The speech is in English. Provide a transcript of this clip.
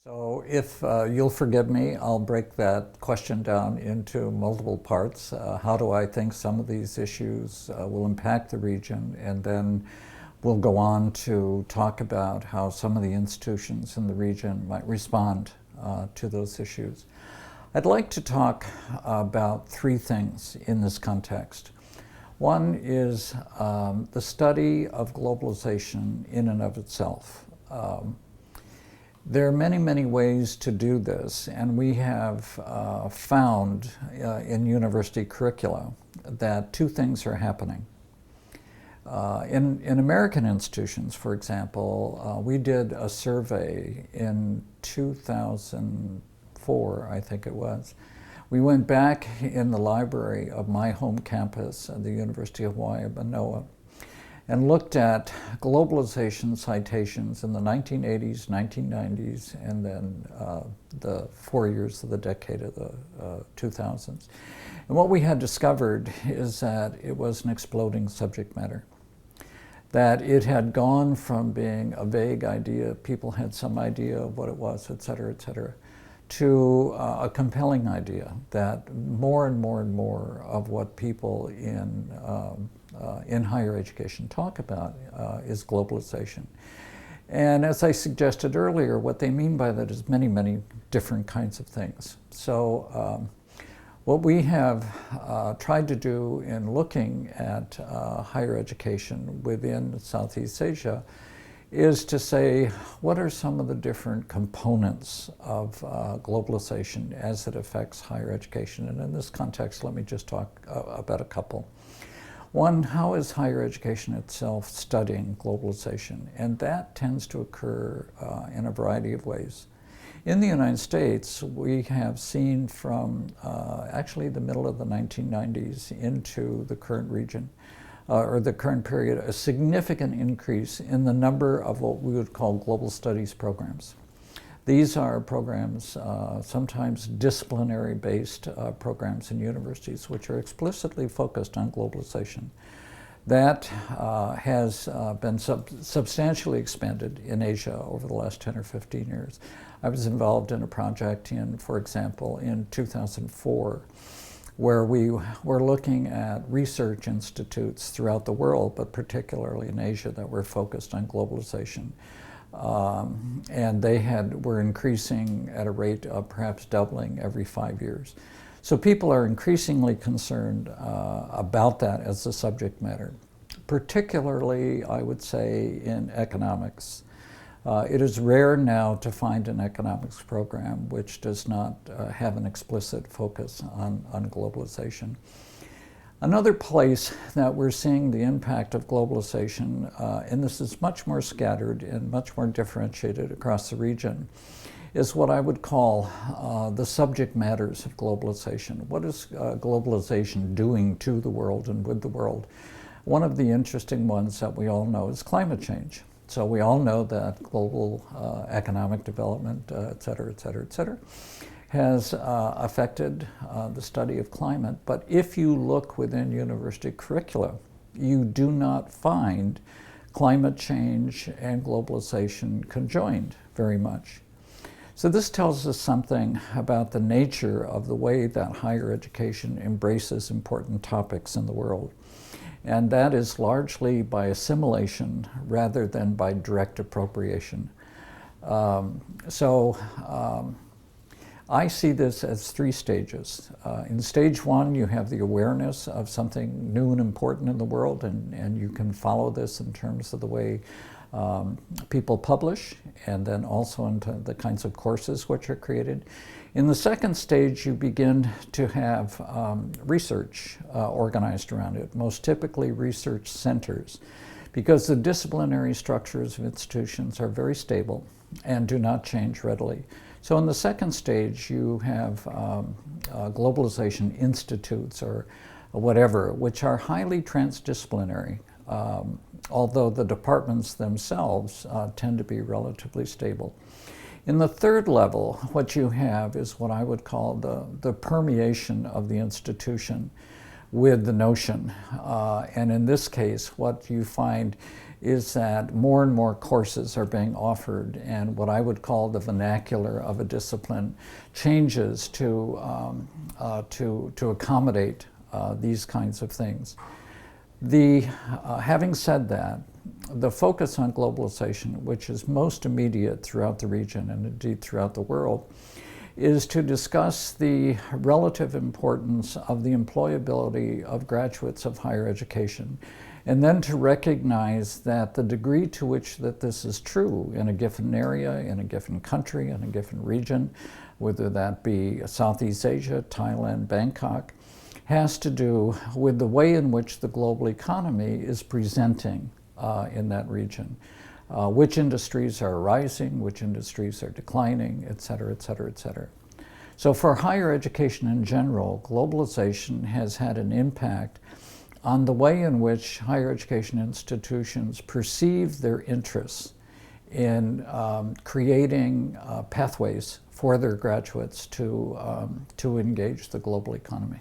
So if you'll forgive me, I'll break that question down into multiple parts. How do I think some of these issues will impact the region? And then we'll go on to talk about how some of the institutions in the region might respond to those issues. I'd like to talk about three things in this context. One is the study of globalization in and of itself. There are many, many ways to do this, and we have found in university curricula that two things are happening. In American institutions, for example, we did a survey in 2004, I think it was. We went back in the library of my home campus at the University of Hawaii, Manoa, and looked at globalization citations in the 1980s, 1990s, and then the 4 years of the decade of the 2000s. And what we had discovered is that it was an exploding subject matter. That it had gone from being a vague idea, people had some idea of what it was, et cetera, to a compelling idea that more and more and more of what people in higher education talk about is globalization. And as I suggested earlier, what they mean by that is many, many different kinds of things. So what we have tried to do in looking at higher education within Southeast Asia is to say, what are some of the different components of globalization as it affects higher education? And in this context, let me just talk about a couple. One, how is higher education itself studying globalization? And that tends to occur in a variety of ways. In the United States, we have seen from actually the middle of the 1990s into the current region, or the current period, a significant increase in the number of what we would call global studies programs. These are programs, sometimes disciplinary-based programs in universities, which are explicitly focused on globalization. That has been substantially expanded in Asia over the last 10 or 15 years. I was involved in a project for example, in 2004, where we were looking at research institutes throughout the world, but particularly in Asia, that were focused on globalization. And they were increasing at a rate of perhaps doubling every 5 years. So people are increasingly concerned about that as a subject matter, particularly, I would say, in economics. It is rare now to find an economics program which does not have an explicit focus on globalization. Another place that we're seeing the impact of globalization, and this is much more scattered and much more differentiated across the region, is what I would call the subject matters of globalization. What is globalization doing to the world and with the world? One of the interesting ones that we all know is climate change. So we all know that global economic development, et cetera, has affected the study of climate. But if you look within university curricula, you do not find climate change and globalization conjoined very much. So this tells us something about the nature of the way that higher education embraces important topics in the world. And that is largely by assimilation rather than by direct appropriation. I see this as three stages. In stage one, you have the awareness of something new and important in the world, and you can follow this in terms of the way people publish, and then also into the kinds of courses which are created. In the second stage, you begin to have research organized around it, most typically research centers, because the disciplinary structures of institutions are very stable and do not change readily. So in the second stage, you have globalization institutes or whatever, which are highly transdisciplinary, although the departments themselves tend to be relatively stable. In the third level, what you have is what I would call the permeation of the institution with the notion. And in this case, what you find is that more and more courses are being offered, and what I would call the vernacular of a discipline changes to accommodate these kinds of things. Having said that, the focus on globalization, which is most immediate throughout the region and indeed throughout the world, is to discuss the relative importance of the employability of graduates of higher education, and then to recognize that the degree to which that this is true in a given area, in a given country, in a given region, whether that be Southeast Asia, Thailand, Bangkok, has to do with the way in which the global economy is presenting in that region. Which industries are rising, which industries are declining, et cetera, et cetera, et cetera. So for higher education in general, globalization has had an impact on the way in which higher education institutions perceive their interests in creating pathways for their graduates to engage the global economy.